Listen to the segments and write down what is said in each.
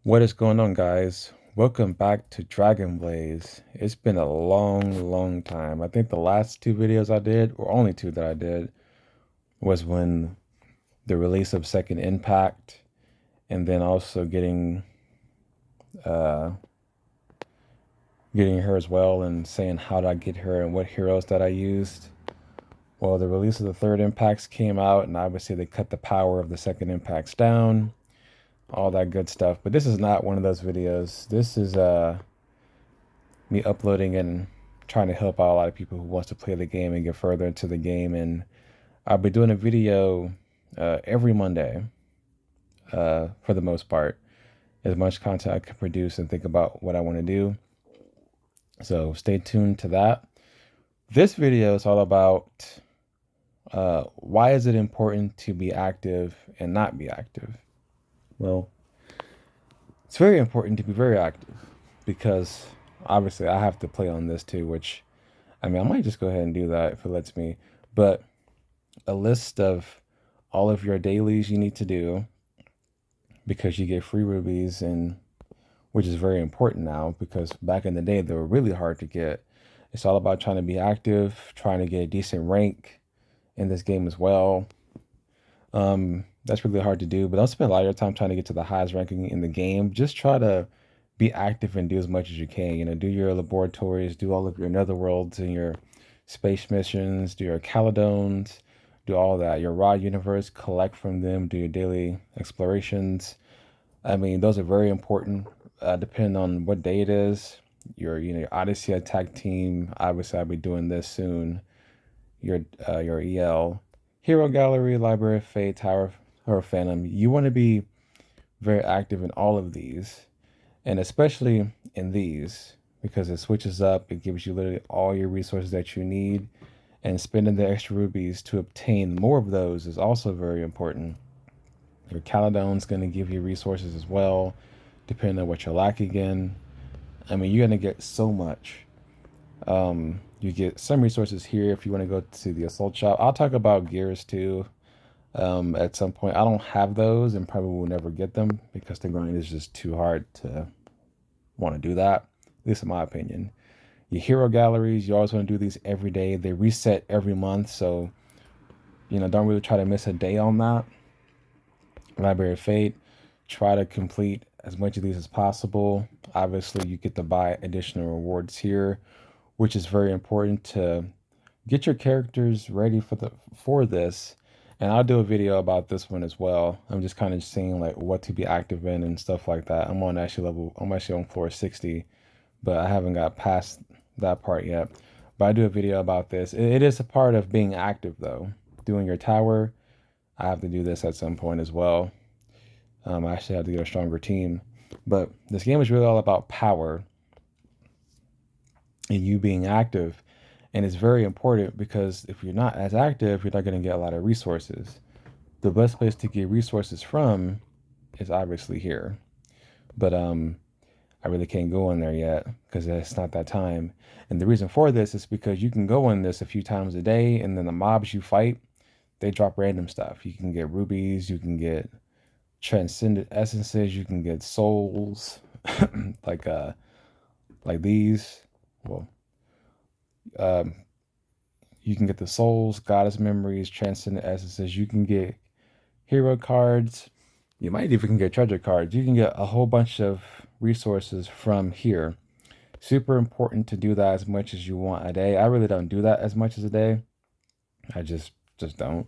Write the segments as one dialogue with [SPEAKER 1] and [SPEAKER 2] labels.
[SPEAKER 1] What is going on, guys? Welcome back to Dragon Blaze. It's been a long time. I think the last two videos I did, or only two that I did, was when the release of Second Impact, and then also uh getting her as well, and saying how did I get her and what heroes that I used. Well, the release of the third impacts came out, and obviously they cut the power of the second impacts down, all that good stuff. But this is not one of those videos. This is me uploading and trying to help out a lot of people who wants to play the game and get further into the game. And I'll be doing a video every Monday for the most part, as much content I can produce and think about what I want to do. So stay tuned to that. This video is all about why is it important to be active and not be active? Well, it's very important to be very active because obviously I have to play on this too, which I mean, I might just go ahead and do that if it lets me. But a list of all of your dailies you need to do because you get free rubies, and which is very important now because back in the day they were really hard to get. It's all about trying to be active, trying to get a decent rank in this game as well. That's really hard to do, but don't spend a lot of your time trying to get to the highest ranking in the game. Just try to be active and do as much as you can. You know, do your laboratories, do all of your netherworlds and your space missions, do your Caladones, do all that. Your raw universe, collect from them, do your daily explorations. I mean, those are very important, depending on what day it is. Your Odyssey attack team. Obviously, I'll be doing this soon. Your EL, Hero Gallery, Library of Fate, Tower or Phantom. You want to be very active in all of these, and especially in these because it switches up. It gives you literally all your resources that you need, and spending the extra rubies to obtain more of those is also very important. Your Caladone's going to give you resources as well, depending on what you're lacking in. I mean, you're going to get so much. You get some resources here if you want to go to the assault shop. I'll talk about gears too at some point. I don't have those and probably will never get them because the grind is just too hard to want to do that, at least in my opinion. Your hero galleries, you always want to do these every day. They reset every month, so don't really try to miss a day on that. Library of Fate, try to complete as much of these as possible. Obviously, you get to buy additional rewards here, which is very important to get your characters ready for this. And I'll do a video about this one as well. I'm just kind of seeing like what to be active in and stuff like that. I'm actually on floor 60, but I haven't got past that part yet. But I do a video about this. It is a part of being active though. Doing your tower, I have to do this at some point as well. I actually have to get a stronger team. But this game is really all about power and you being active. And it's very important because if you're not as active, you're not going to get a lot of resources. The best place to get resources from is obviously here. But I really can't go in there yet because it's not that time. And the reason for this is because you can go in this a few times a day, and then the mobs you fight, they drop random stuff. You can get rubies, you can get transcendent essences, you can get souls, like these. Well, um, you can get the souls, goddess memories, transcendent essences. You can get hero cards. You might even get treasure cards. You can get a whole bunch of resources from here. Super important to do that as much as you want a day. I really don't do that as much as a day. I just don't.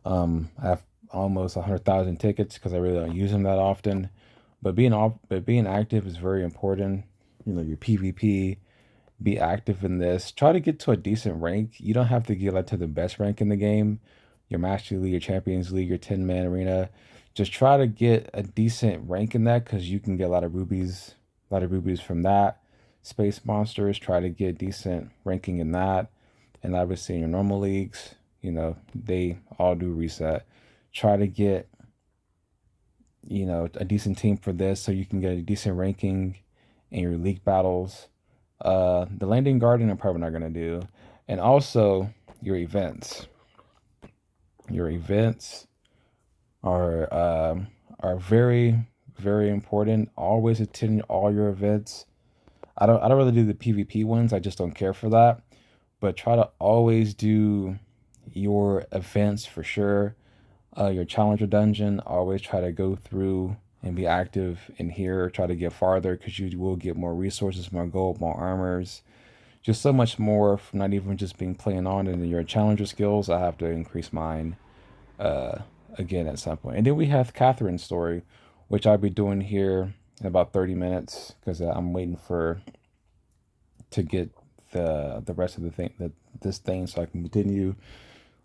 [SPEAKER 1] I have almost 100,000 tickets because I really don't use them that often. But being active is very important. Your PvP, be active in this. Try to get to a decent rank. You don't have to get like to the best rank in the game. Your Master League, your Champions League, your 10-man arena. Just try to get a decent rank in that because you can get a lot of rubies, from that. Space monsters, try to get decent ranking in that. And obviously in your normal leagues, they all do reset. Try to get, a decent team for this so you can get a decent ranking in your league battles. The landing garden I'm probably not gonna do, and also your events. Your events are very very important. Always attend all your events. I don't really do the PvP ones. I just don't care for that. But try to always do your events for sure. Your challenger dungeon, always try to go through and be active in here. Try to get farther because you will get more resources, more gold, more armors, just so much more from not even just being playing on and your challenger skills. I have to increase mine uh, again at some point. And then we have Catherine's story, which I'll be doing here in about 30 minutes because I'm waiting for to get the rest of the thing that this thing so I can continue.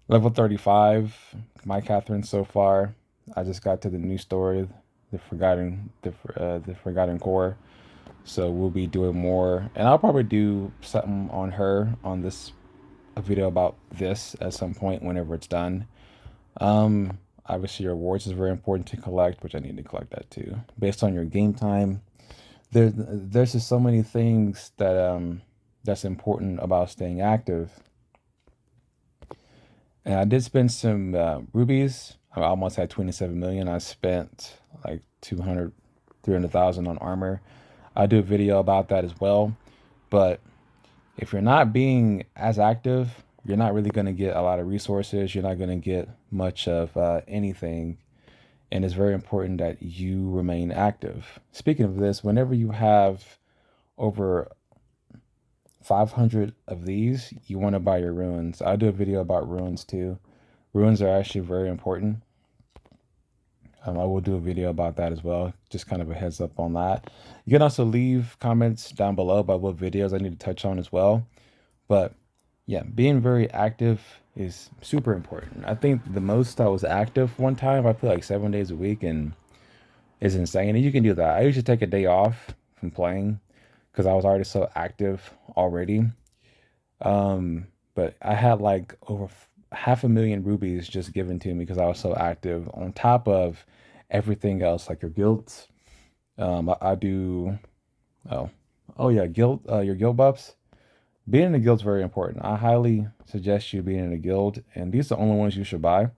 [SPEAKER 1] Level 35, my Catherine so far. I just got to the new story, the Forgotten Core. So we'll be doing more, and I'll probably do something on her on this a video about this at some point whenever it's done. Obviously your rewards is very important to collect, which I need to collect that too. Based on your game time, there's just so many things that that's important about staying active. And I did spend some rubies. I almost had 27 million. I spent like 200, 300,000 on armor. I do a video about that as well. But if you're not being as active, you're not really going to get a lot of resources. You're not going to get much of anything. And it's very important that you remain active. Speaking of this, whenever you have over 500 of these, you want to buy your runes. I do a video about runes too. Runes are actually very important. I will do a video about that as well. Just kind of a heads up on that. You can also leave comments down below about what videos I need to touch on as well. But yeah, being very active is super important. I think the most I was active one time, I played like 7 days a week, and it's insane. And you can do that. I usually take a day off from playing because I was already so active already. But I had like over 500,000 rubies just given to me because I was so active on top of everything else, like your guilds. I do, oh, oh yeah, your guild buffs. Being in a guild is very important. I highly suggest you being in a guild, and these are the only ones you should buy,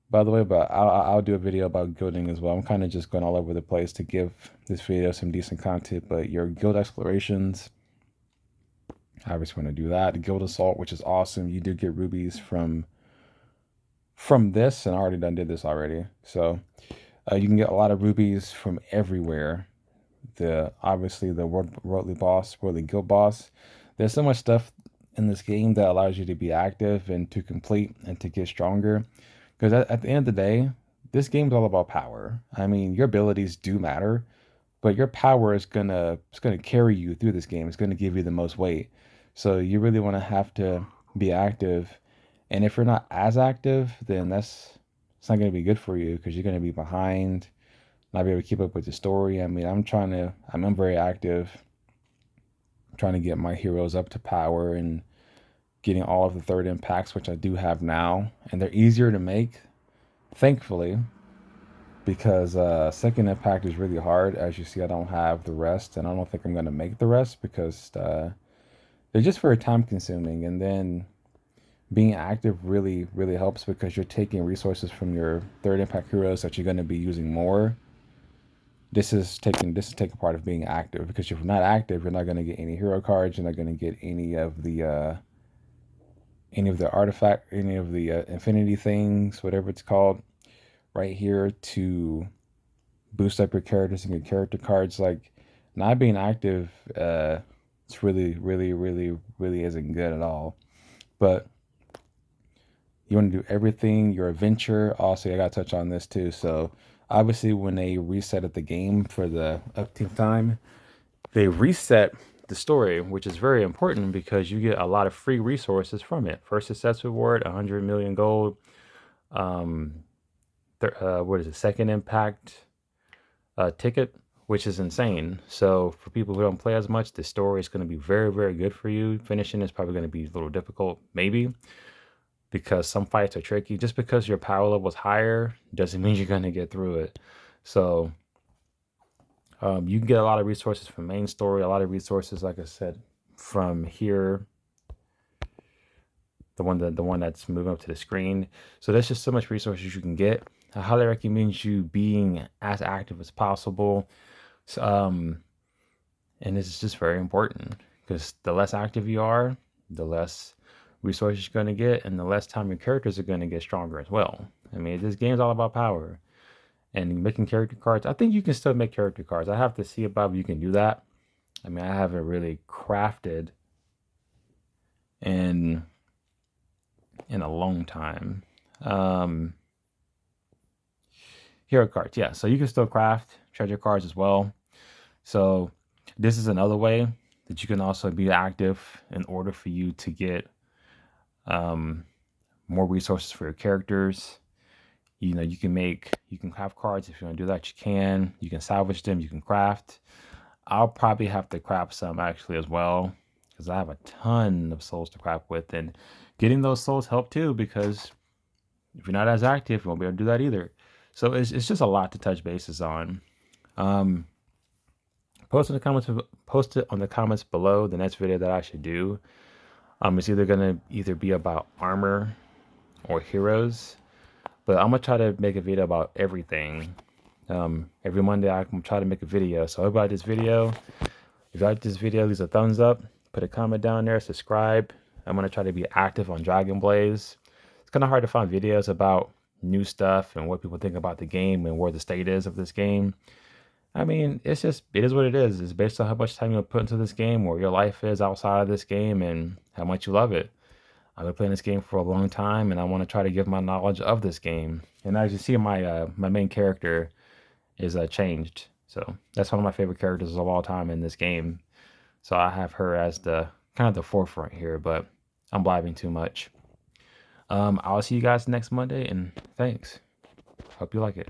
[SPEAKER 1] by the way. But I'll do a video about guilding as well. I'm kind of just going all over the place to give this video some decent content. But your guild explorations, I obviously want to do that. The guild assault, which is awesome. You do get rubies from this, and I already did this already. So you can get a lot of rubies from everywhere. Obviously the worldly guild boss. There's so much stuff in this game that allows you to be active and to complete and to get stronger. Because at the end of the day, this game is all about power. I mean, your abilities do matter, but your power is gonna carry you through this game. It's gonna give you the most weight. So you really want to have to be active. And if you're not as active, then it's not gonna be good for you because you're gonna be behind, not be able to keep up with the story. I mean, I'm very active, trying to get my heroes up to power and getting all of the third impacts, which I do have now, and they're easier to make, thankfully, because second impact is really hard. As you see, I don't have the rest, and I don't think I'm going to make the rest because they're just very time consuming. And then being active really helps because you're taking resources from your third impact heroes that you're going to be using more. This is taking part of being active, because if you're not active, you're not going to get any hero cards. You're not going to get any of the artifact, any of the infinity things, whatever it's called, right here to boost up your characters and get character cards. Like, not being active, it's really isn't good at all. But you want to do everything, your adventure. Also, I got to touch on this too. So obviously when they reset the game for the uptime time, they reset the story, which is very important because you get a lot of free resources from it. First success reward, 100 million gold. What is it? Second impact ticket, which is insane. So for people who don't play as much, the story is going to be very good for you. Finishing is probably going to be a little difficult, maybe, because some fights are tricky. Just because your power level is higher doesn't mean you're going to get through it. So you can get a lot of resources from main story, a lot of resources, like I said, from here, the one that's moving up to the screen. So there's just so much resources you can get. I highly recommend you being as active as possible. So, and this is just very important because the less active you are, the less resources you're going to get, and the less time your characters are going to get stronger as well. I mean, this game is all about power and making character cards. I think you can still make character cards. I have to see about if you can do that. I mean, I haven't really crafted in a long time. Um, Hero cards, yeah. So you can still craft treasure cards as well. So this is another way that you can also be active in order for you to get more resources for your characters. You know, you can craft cards if you want to do that. You can. You can salvage them. You can craft. I'll probably have to craft some actually as well because I have a ton of souls to craft with, and getting those souls help too because if you're not as active, you won't be able to do that either. So it's just a lot to touch bases on. Um, post it on the comments below the next video that I should do. It's either gonna be about armor or heroes, but I'm gonna try to make a video about everything. Every Monday I'm gonna try to make a video. So I hope you like this video. If you like this video, leave a thumbs up, put a comment down there, subscribe. I'm gonna try to be active on Dragon Blaze. It's kind of hard to find videos about new stuff and what people think about the game and where the state is of this game. I mean, it is what it is. It's based on how much time you put into this game, where your life is outside of this game, and how much you love it. I've been playing this game for a long time, and I want to try to give my knowledge of this game. And as you see, my main character is changed. So that's one of my favorite characters of all time in this game. So I have her as the kind of the forefront here, but I'm blabbing too much. I'll see you guys next Monday, and thanks. Hope you like it.